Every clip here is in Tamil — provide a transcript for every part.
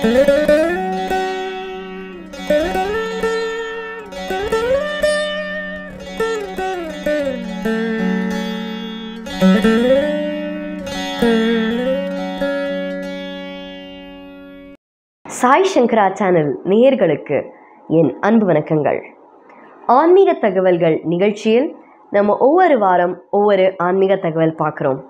சாய் சங்கரா சேனல் நேயர்களுக்கு என் அன்பு வணக்கங்கள். ஆன்மீக தகவல்கள் நிகழ்ச்சியில் நம்ம ஒவ்வொரு வாரம் ஒவ்வொரு ஆன்மீக தகவல் பார்க்குறோம்.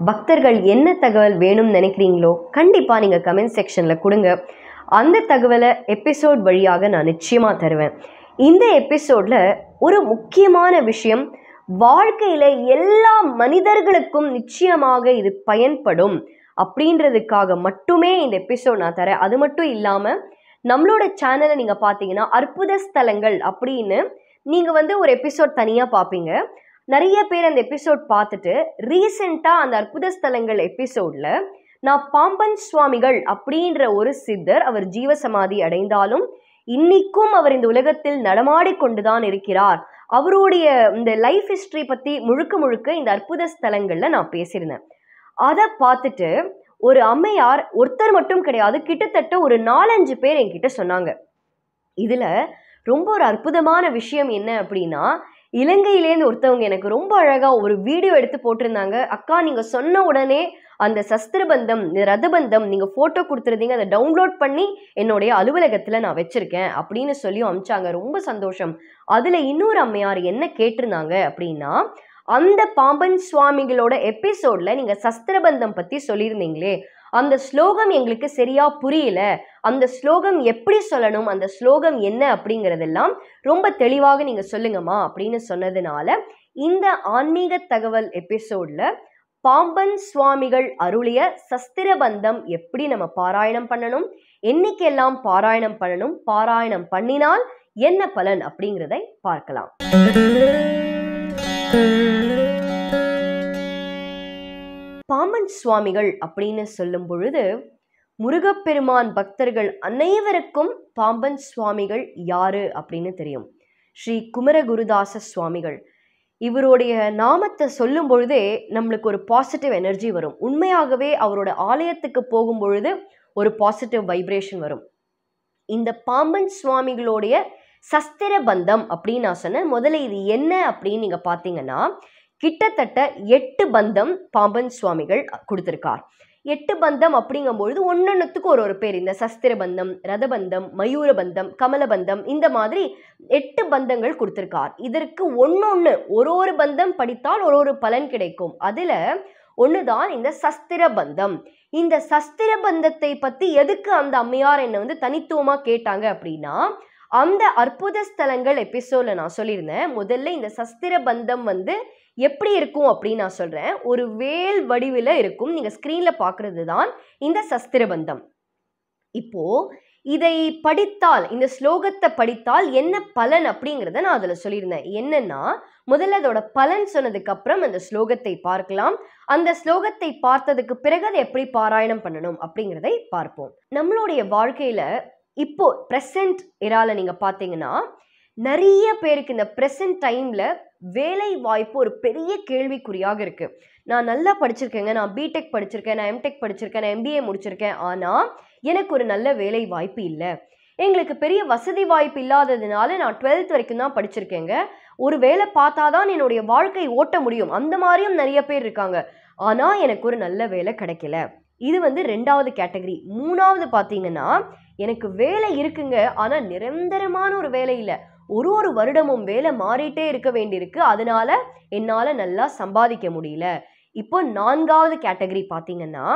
பக்தர்கள் என்ன தகவல் வேணும்னு நினைக்கிறீங்களோ கண்டிப்பாக நீங்கள் கமெண்ட் செக்ஷனில் கொடுங்க. அந்த தகவலை எபிசோட் வழியாக நான் நிச்சயமாக தருவேன். இந்த எபிசோடில் ஒரு முக்கியமான விஷயம், வாழ்க்கையில் எல்லா மனிதர்களுக்கும் நிச்சயமாக இது பயன்படும் அப்படின்றதுக்காக மட்டுமே இந்த எபிசோட் நான் தரேன். அது மட்டும் இல்லாமல் நம்மளோட சேனலை நீங்கள் பார்த்தீங்கன்னா அற்புத ஸ்தலங்கள் அப்படின்னு நீங்கள் ஒரு எபிசோட் தனியாக பார்ப்பீங்க. நிறைய பேர் அந்த எபிசோட் பார்த்துட்டு ரீசெண்டாக அந்த அற்புத ஸ்தலங்கள் எபிசோடில் நான் பாம்பன் சுவாமிகள் அப்படின்ற ஒரு சித்தர், அவர் ஜீவசமாதி அடைந்தாலும் இன்னைக்கும் அவர் இந்த உலகத்தில் நடமாடி கொண்டுதான் இருக்கிறார், அவருடைய இந்த லைஃப் ஹிஸ்டரி பற்றி முழுக்க இந்த அற்புத ஸ்தலங்களில் நான் பேசியிருந்தேன். அதை பார்த்துட்டு ஒரு அம்மையார், ஒருத்தர் மட்டும் கிடையாது, கிட்டத்தட்ட ஒரு 4-5 பேர் என்கிட்ட சொன்னாங்க. இதில் ரொம்ப ஒரு அற்புதமான விஷயம் என்ன அப்படின்னா, இலங்கையிலேருந்து ஒருத்தவங்க எனக்கு ரொம்ப அழகாக ஒரு வீடியோ எடுத்து போட்டிருந்தாங்க. அக்கா, நீங்கள் சொன்ன உடனே அந்த சஸ்திரபந்தம், ரதபந்தம் நீங்கள் ஃபோட்டோ கொடுத்துருந்தீங்க, அதை டவுன்லோட் பண்ணி என்னுடைய அலுவலகத்தில் நான் வச்சுருக்கேன் அப்படின்னு சொல்லி அனுப்பிச்சாங்க. ரொம்ப சந்தோஷம். அதில் இன்னொரு அம்மையார் என்ன கேட்டிருந்தாங்க அப்படின்னா, அந்த பாம்பன் சுவாமிகளோட எபிசோடில் நீங்கள் சஸ்திரபந்தம் பற்றி சொல்லியிருந்தீங்களே, அந்த ஸ்லோகம் எங்களுக்கு சரியா புரியல, அந்த ஸ்லோகம் எப்படி சொல்லணும், அந்த ஸ்லோகம் என்ன அப்படிங்கிறதெல்லாம் ரொம்ப தெளிவாக நீங்கள் சொல்லுங்கம்மா அப்படின்னு சொன்னதுனால இந்த ஆன்மீக தகவல் எபிசோடில் பாம்பன் சுவாமிகள் அருளிய சஸ்திரபந்தம் எப்படி நம்ம பாராயணம் பண்ணணும், என்னைக்கெல்லாம் பாராயணம் பண்ணணும், பாராயணம் பண்ணினால் என்ன பலன் அப்படிங்கிறதை பார்க்கலாம். பாம்பன் சுவாமிகள் அப்படின்னு சொல்லும் பொழுது முருகப்பெருமான் பக்தர்கள் அனைவருக்கும் பாம்பன் சுவாமிகள் யாரு அப்படின்னு தெரியும். ஸ்ரீ குமரகுருதாச சுவாமிகள், இவருடைய நாமத்தை சொல்லும் பொழுதே நம்மளுக்கு ஒரு பாசிட்டிவ் எனர்ஜி வரும். உண்மையாகவே அவரோட ஆலயத்துக்கு போகும் பொழுது ஒரு பாசிட்டிவ் வைப்ரேஷன் வரும். இந்த பாம்பன் சுவாமிகளுடைய சஸ்திரபந்தம் அப்படின்னு நான் சொன்னேன். முதல்ல இது என்ன அப்படின்னு நீங்க பார்த்தீங்கன்னா, கிட்டத்தட்ட 8 பந்தம் பாம்பன் சுவாமிகள் கொடுத்திருக்கார். 8 பந்தம் அப்படிங்கும்பொழுது ஒன்னொன்னுத்துக்கு ஒரு பேர். இந்த சஸ்திரபந்தம், ரதபந்தம், மயூரபந்தம், கமலபந்தம், இந்த மாதிரி 8 பந்தங்கள் கொடுத்திருக்கார். இதற்கு ஒரு பந்தம் படித்தால் ஒரு பலன் கிடைக்கும். அதுல ஒண்ணுதான் இந்த சஸ்திரபந்தம். இந்த சஸ்திரபந்தத்தை பத்தி எதுக்கு அந்த அம்மையார் என்ன தனித்துவமா கேட்டாங்க அப்படின்னா, அந்த அற்புத ஸ்தலங்கள் எபிசோட்ல நான் சொல்லியிருந்தேன். முதல்ல இந்த சஸ்திரபந்தம் எப்படி இருக்கும் அப்படின்னு நான் சொல்றேன். ஒரு வேல் வடிவில் இருக்கும். நீங்க ஸ்கிரீன்ல பாக்குறது தான் இந்த சஸ்திரபந்தம். இப்போ இதை படித்தால், இந்த ஸ்லோகத்தை படித்தால் என்ன பலன் அப்படிங்கிறத நான் அதுல சொல்லியிருந்தேன். என்னன்னா, முதல்ல அதோட பலன் சொன்னதுக்கு அப்புறம் அந்த ஸ்லோகத்தை பார்க்கலாம். அந்த ஸ்லோகத்தை பார்த்ததுக்கு பிறகு அதை எப்படி பாராயணம் பண்ணணும் அப்படிங்கிறதை பார்ப்போம். நம்மளுடைய வாழ்க்கையில இப்போ பிரசன்ட் இரால நீங்க பாத்தீங்கன்னா, நிறைய பேருக்கு இந்த பிரசன்ட் டைம்ல வேலை வாய்ப்பு ஒரு பெரிய கேள்விக்குறியாக இருக்கு. நான் நல்லா படிச்சிருக்கேங்க, நான் பிடெக் படிச்சிருக்கேன், நான் எம்டெக் படிச்சிருக்கேன், நான் எம்பிஏ முடிச்சிருக்கேன், ஆனா எனக்கு ஒரு நல்ல வேலை வாய்ப்பு இல்லை. எங்களுக்கு பெரிய வசதி வாய்ப்பு இல்லாததுனால நான் 12th வரைக்கும் தான் படிச்சிருக்கேங்க, ஒரு வேலை பார்த்தாதான் என்னுடைய வாழ்க்கை ஓட்ட முடியும், அந்த மாதிரியும் நிறைய பேர் இருக்காங்க. ஆனா எனக்கு ஒரு நல்ல வேலை கிடைக்கல. இது 2வது கேட்டகரி. 3வது பார்த்தீங்கன்னா, எனக்கு வேலை இருக்குங்க, ஆனா நிரந்தரமான ஒரு வேலை இல்லை, ஒரு வருடமும் வேலை மாறிட்டே இருக்க வேண்டியிருக்கு, அதனால என்னால நல்லா சம்பாதிக்க முடியல. இப்போ 4வது கேட்டகரி பார்த்தீங்கன்னா,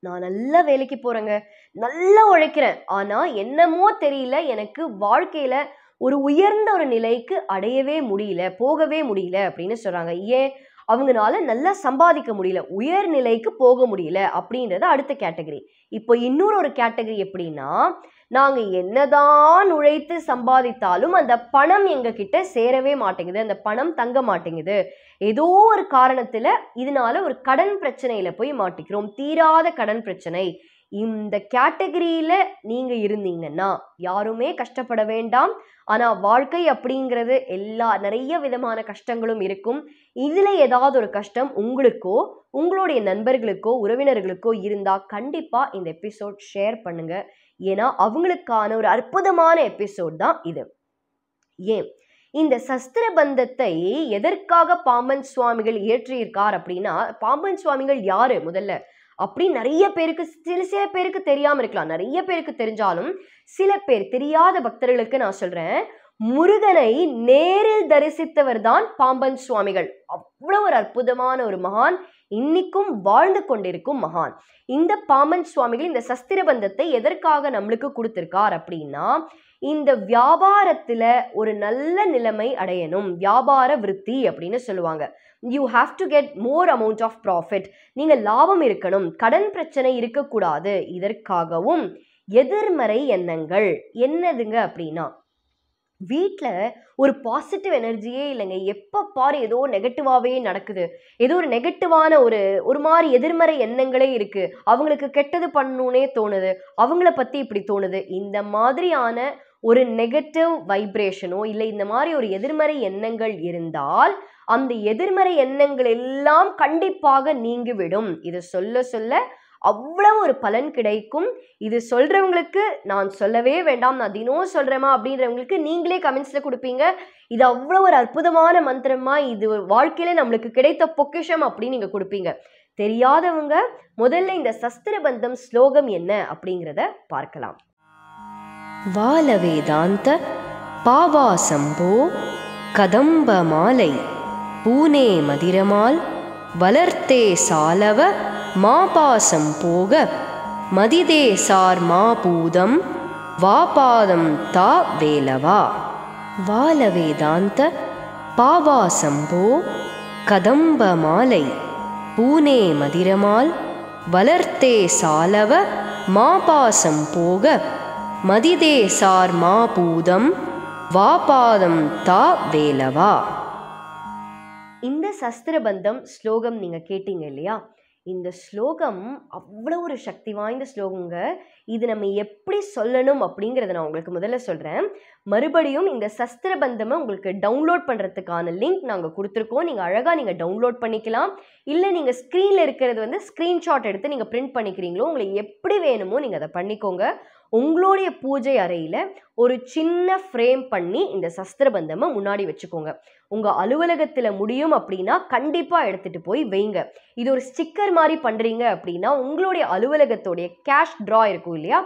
நான் நல்ல வேலைக்கு போறேங்க, நல்லா உழைக்கிறேன், ஆனா என்னமோ தெரியல, எனக்கு வாழ்க்கையில ஒரு உயர்ந்த ஒரு நிலைக்கு அடையவே முடியல, போகவே முடியல அப்படின்னு சொல்றாங்க. ஏன்? அவங்களால நல்லா சம்பாதிக்க முடியல, உயர் நிலைக்கு போக முடியல அப்படின்றது அடுத்த கேட்டகரி. இப்போ இன்னொரு கேட்டகரி எப்படின்னா, நாங்க என்னதான் உழைத்து சம்பாதித்தாலும் அந்த பணம் எங்க கிட்ட சேரவே மாட்டேங்குது, அந்த பணம் தங்க மாட்டேங்குது, ஏதோ ஒரு காரணத்துல இதனால ஒரு கடன் பிரச்சனையில போய் மாட்டிக்கிறோம், தீராத கடன் பிரச்சனை. இந்த கேட்டகரியில நீங்க இருந்தீங்கன்னா யாருமே கஷ்டப்பட வேண்டாம். ஆனா வாழ்க்கை அப்படிங்கிறது நிறைய விதமான கஷ்டங்களும் இருக்கும். இதுல ஏதாவது ஒரு கஷ்டம் உங்களுக்கோ உங்களுடைய நண்பர்களுக்கோ உறவினர்களுக்கோ இருந்தா கண்டிப்பா இந்த எபிசோட் ஷேர் பண்ணுங்க. ஏன்னா அவங்களுக்கான ஒரு அற்புதமான எபிசோட் தான் இது. ஏன் இந்த சஸ்திர பந்தத்தை எதற்காக பாம்பன் சுவாமிகள் இயற்றியிருக்கார் அப்படின்னா, பாம்பன் சுவாமிகள் யாரு முதல்ல அப்படின்னு நிறைய பேருக்கு சில பேருக்கு தெரியாம இருக்கலாம். நிறைய பேருக்கு தெரிஞ்சாலும் சில பேர் தெரியாத பக்தர்களுக்கு நான் சொல்றேன், முருகனை நேரில் தரிசித்தவர் தான் பாம்பன் சுவாமிகள். அவ்வளவு ஒரு அற்புதமான ஒரு மகான், இன்னைக்கும் வாழ்ந்து கொண்டிருக்கும் மகான். இந்த பாம்பன் சுவாமிகள் இந்த சஸ்திர பந்தத்தை எதற்காக நம்மளுக்கு கொடுத்திருக்கார் அப்படின்னா, இந்த வியாபாரத்துல ஒரு நல்ல நிலைமை அடையணும், வியாபார விருத்தி அப்படின்னு சொல்லுவாங்க. You have to get more amount of profit, நீங்க லாபம் இருக்கணும், கடன் பிரச்சனை இருக்கக்கூடாது. இதற்காகவும் எதிர்மறை எண்ணங்கள் என்னதுங்க அப்படின்னா, வீட்டில் ஒரு பாசிட்டிவ் எனர்ஜியே இல்லைங்க. எப்போ பாரு ஏதோ நெகட்டிவாகவே நடக்குது, ஏதோ ஒரு நெகட்டிவான ஒரு மாதிரி எதிர்மறை எண்ணங்களே இருக்கு, அவங்களுக்கு கெட்டது பண்ணணுன்னே தோணுது, அவங்கள பற்றி இப்படி தோணுது. இந்த மாதிரியான ஒரு நெகட்டிவ் வைப்ரேஷனோ இல்லை இந்த மாதிரி ஒரு எதிர்மறை எண்ணங்கள் இருந்தால் அந்த எதிர்மறை எண்ணங்கள் எல்லாம் கண்டிப்பாக நீங்கிவிடும். இது சொல்ல சொல்ல அவ்வளவு ஒரு பலன் கிடைக்கும். இது சொல்றவங்களுக்கு நான் சொல்லவே வேண்டாம், நான் தினம் சொல்றேமா அப்படின்றவங்களுக்கு நீங்களே கமெண்ட்ஸ்ல கொடுப்பீங்க. இது அவ்வளவு ஒரு அற்புதமான மந்திரமா, இது வாழ்க்கையில நம்மளுக்கு கிடைத்த பொக்கிஷம் அப்படின்னு நீங்க கொடுப்பீங்க. தெரியாதவங்க முதல்ல இந்த சஸ்திர பந்தம் ஸ்லோகம் என்ன அப்படிங்கிறத பார்க்கலாம். வால வேதாந்த பாவாசம்போ கதம்ப மாலை பூனே மதிரமால் வளர்த்தே சாலவ மாபாசம் போக மதிதே சார் மாபூதம் வாபாதம் தா வேலவா. வால வேதாந்த பாவாசம்போ கதம்ப மாலை பூனே மதிரமால் வளர்த்தே சாலவ மாபாசம் போக மதிதே சார் மாபூதம் வாபாதம் தா வேலவா. இந்த சஸ்திரபந்தம் ஸ்லோகம் நீங்க கேட்டீங்க இல்லையா? இந்த ஸ்லோகம் அவ்வளோ ஒரு சக்தி வாய்ந்த ஸ்லோகங்க. இது நம்ம எப்படி சொல்லணும் அப்படிங்கிறத நான் உங்களுக்கு முதல்ல சொல்கிறேன். மறுபடியும் இந்த சஸ்திரபந்தமை உங்களுக்கு டவுன்லோட் பண்ணுறதுக்கான லிங்க் நாங்கள் கொடுத்துருக்கோம். நீங்கள் அழகாக நீங்கள் டவுன்லோட் பண்ணிக்கலாம். இல்லை நீங்கள் ஸ்க்ரீனில் இருக்கிறது ஸ்க்ரீன்ஷாட் எடுத்து நீங்கள் பிரிண்ட் பண்ணிக்கிறீங்களோ, உங்களுக்கு எப்படி வேணுமோ நீங்கள் அதை பண்ணிக்கோங்க. உங்களுடைய பூஜை அறையில் ஒரு சின்ன ஃப்ரேம் பண்ணி இந்த சஸ்திரபந்தமை முன்னாடி வச்சுக்கோங்க. உங்கள் அலுவலகத்தில் முடியும் அப்படின்னா கண்டிப்பாக எடுத்துகிட்டு போய் வைங்க. இது ஒரு ஸ்டிக்கர் மாதிரி பண்ணுறீங்க அப்படின்னா உங்களுடைய அலுவலகத்தோடைய கேஷ் ட்ரா இருக்கும் இல்லையா,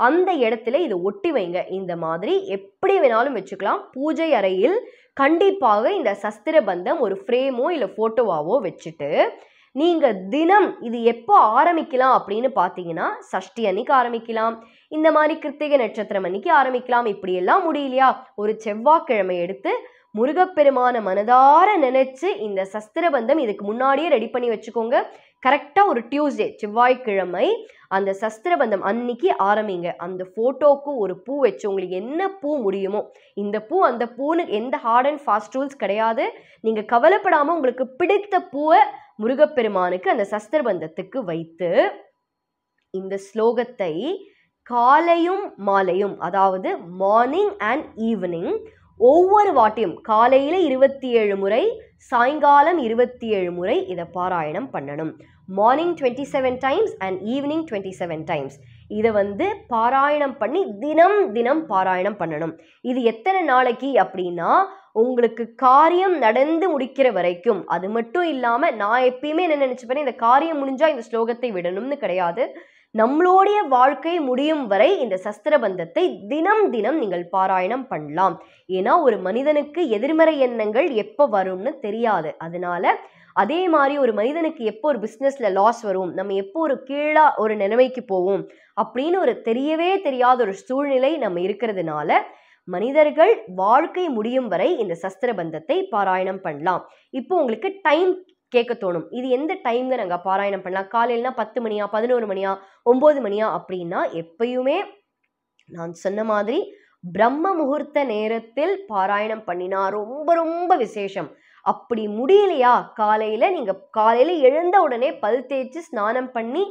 அந்த இடத்துல இதை ஒட்டி வைங்க. இந்த மாதிரி எப்படி வேணாலும் வச்சுக்கலாம். பூஜை அறையில் கண்டிப்பாக இந்த சஸ்திரபந்தம் ஒரு ஃப்ரேமோ இல்லை ஃபோட்டோவாவோ வச்சுட்டு நீங்கள் தினம் இது எப்போ ஆரம்பிக்கலாம் அப்படின்னு பார்த்தீங்கன்னா, சஷ்டி அன்னைக்கு ஆரம்பிக்கலாம், இந்த மாதிரி கிருத்திகை நட்சத்திரம் அன்னைக்கு ஆரம்பிக்கலாம். இப்படியெல்லாம் முடியலையா, ஒரு செவ்வாய்க்கிழமை எடுத்து முருகப்பெருமான மனதார நினைச்சு இந்த சஸ்திரபந்தம் இதுக்கு முன்னாடியே ரெடி பண்ணி வச்சுக்கோங்க. கரெக்டாக ஒரு டியூஸ்டே செவ்வாய்க்கிழமை அந்த சஸ்திரபந்தம் அன்னைக்கு ஆரம்பிங்க. அந்த ஃபோட்டோவுக்கு ஒரு பூ வச்சு உங்களுக்கு என்ன பூ முடியுமோ, இந்த பூ அந்த பூன்னு எந்த ஹார்ட் அண்ட் ஃபாஸ்ட் ரூல்ஸ் கிடையாது. நீங்கள் கவலைப்படாமல் உங்களுக்கு பிடித்த பூவை முருகப்பெருமானுக்கு அந்த சஸ்திரபந்தத்துக்கு வைத்து இந்த ஸ்லோகத்தை காலையும் மாலையும், அதாவது மார்னிங் அண்ட் ஈவினிங், ஒவ்வொரு வாட்டியும் காலையில் 27 முறை, சாயங்காலம் 27 முறை இதை பாராயணம் பண்ணணும். Morning 27 times and evening 27 times. இதை பாராயணம் பண்ணி தினம் தினம் பாராயணம் பண்ணணும். இது எத்தனை நாளைக்கு அப்படின்னா, உங்களுக்கு காரியம் நடந்து முடிக்கிற வரைக்கும். அது மட்டும் இல்லாமல் நான் எப்பயுமே என்ன நினச்சிப்பேன், இந்த காரியம் முடிஞ்சால் இந்த ஸ்லோகத்தை விடணும்னு கிடையாது. நம்மளுடைய வாழ்க்கை முடியும் வரை இந்த சஸ்திரபந்தத்தை தினம் தினம் நீங்கள் பாராயணம் பண்ணலாம். ஏன்னா ஒரு மனிதனுக்கு எதிர்மறை எண்ணங்கள் எப்போ வரும்னு தெரியாது. அதனால அதே மாதிரி ஒரு மனிதனுக்கு எப்போ ஒரு பிஸ்னஸில் லாஸ் வரும், நம்ம எப்போ ஒரு கீழா ஒரு நிலைமைக்கு போவோம் அப்படின்னு ஒரு தெரியவே தெரியாத ஒரு சூழ்நிலை நம்ம இருக்கிறதுனால மனிதர்கள் வாழ்க்கை முடியும் வரை இந்த சஸ்திரபந்தத்தை பாராயணம் பண்ணலாம். இப்போ உங்களுக்கு டைம் கேட்க தோணும், இது எந்த டைம்ல நாங்கள் பாராயணம் பண்ணலாம், காலையிலனா 10 மணியா 11 மணியா 9 மணியா அப்படின்னா, எப்பயுமே நான் சொன்ன மாதிரி பிரம்ம முகூர்த்த நேரத்தில் பாராயணம் பண்ணினா ரொம்ப ரொம்ப விசேஷம். அப்படி முடியலையா, காலையில எழுந்த உடனே பல் தேய்ச்சி ஸ்நானம் பண்ணி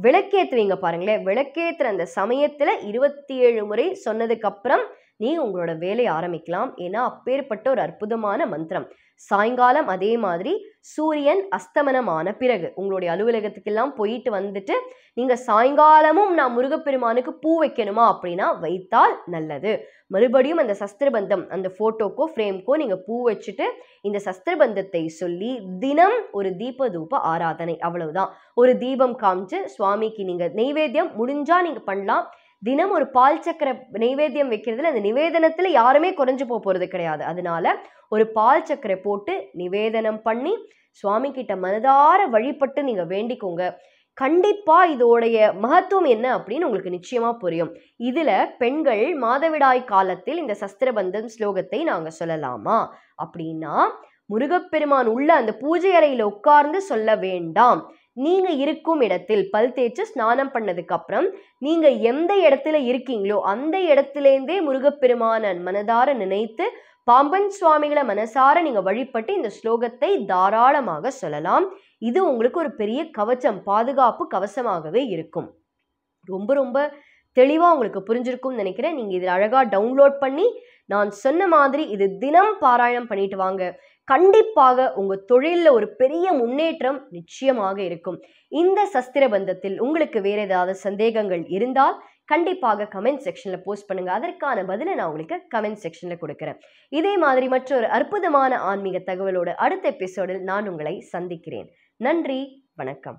விளக்கேற்றுவீங்க பாருங்களேன். விளக்கேற்றுற அந்த சமயத்துல 27 முறை சொன்னதுக்கு அப்புறம் நீ உங்களோட வேலையை ஆரம்பிக்கலாம். ஏன்னா அப்பேற்பட்ட ஒரு அற்புதமான மந்திரம். சாயங்காலம் அதே மாதிரி சூரியன் அஸ்தமனமான பிறகு உங்களுடைய அலுவலகத்துக்கெல்லாம் போயிட்டு வந்துட்டு நீங்க சாயங்காலமும் நான் முருகப்பெருமானுக்கு பூ வைக்கணுமா அப்படின்னா வைத்தால் நல்லது. மறுபடியும் அந்த சஸ்திரபந்தம் அந்த போட்டோக்கோ ஃப்ரேம்க்கோ நீங்க பூ வச்சுட்டு இந்த சஸ்திரபந்தத்தை சொல்லி தினம் ஒரு தீப தூப ஆராதனை, அவ்வளவுதான். ஒரு தீபம் காமிச்சு சுவாமிக்கு நீங்க நெய்வேத்தியம் முடிஞ்சா நீங்க பண்ணலாம். தினம் ஒரு பால் சக்கரை நெய்வேத்தியம் வைக்கிறதுல அந்த நிவேதனத்துல யாருமே குறைஞ்சு போறது கிடையாது. அதனால ஒரு பால் சக்கரை போட்டு நிவேதனம் பண்ணி சுவாமி கிட்ட மனதார வழிபட்டு நீங்க வேண்டிக்கோங்க. கண்டிப்பா இதோடைய மகத்துவம் என்ன அப்படின்னு உங்களுக்கு நிச்சயமா புரியும். இதுல பெண்கள் மாதவிடாய் காலத்தில் இந்த சஸ்திரபந்தம் ஸ்லோகத்தை நாங்க சொல்லலாமா அப்படின்னா, முருகப்பெருமான் உள்ள அந்த பூஜை அறையில உட்கார்ந்து சொல்ல வேண்டாம். நீங்க இருக்கும் இடத்தில் பல் தேய்ச்சி ஸ்நானம் பண்ணதுக்கு அப்புறம் நீங்க எந்த இடத்துல இருக்கீங்களோ அந்த இடத்துலேருந்தே முருகப்பெருமான மனதார நினைத்து பாம்பன் சுவாமிகளை மனசார நீங்க வழிபட்டு இந்த ஸ்லோகத்தை தாராளமாக சொல்லலாம். இது உங்களுக்கு ஒரு பெரிய கவச்சம், பாதுகாப்பு கவசமாகவே இருக்கும். ரொம்ப ரொம்ப தெளிவா உங்களுக்கு புரிஞ்சிருக்கும்னு நினைக்கிறேன். நீங்க இதில் அழகா டவுன்லோட் பண்ணி நான் சொன்ன மாதிரி இது தினம் பாராயணம் பண்ணிட்டு வாங்க. கண்டிப்பாக உங்க தொழிலில் ஒரு பெரிய முன்னேற்றம் நிச்சயமாக இருக்கும். இந்த சஸ்திரபந்தத்தில் உங்களுக்கு வேற ஏதாவது சந்தேகங்கள் இருந்தால் கண்டிப்பாக கமெண்ட் செக்ஷன்ல போஸ்ட் பண்ணுங்க. அதற்கான பதிலை நான் உங்களுக்கு கமெண்ட் செக்ஷன்ல கொடுக்கிறேன். இதே மாதிரி மற்றொரு அற்புதமான ஆன்மீக தகவலோடு அடுத்த எபிசோடில் நான் உங்களை சந்திக்கிறேன். நன்றி, வணக்கம்.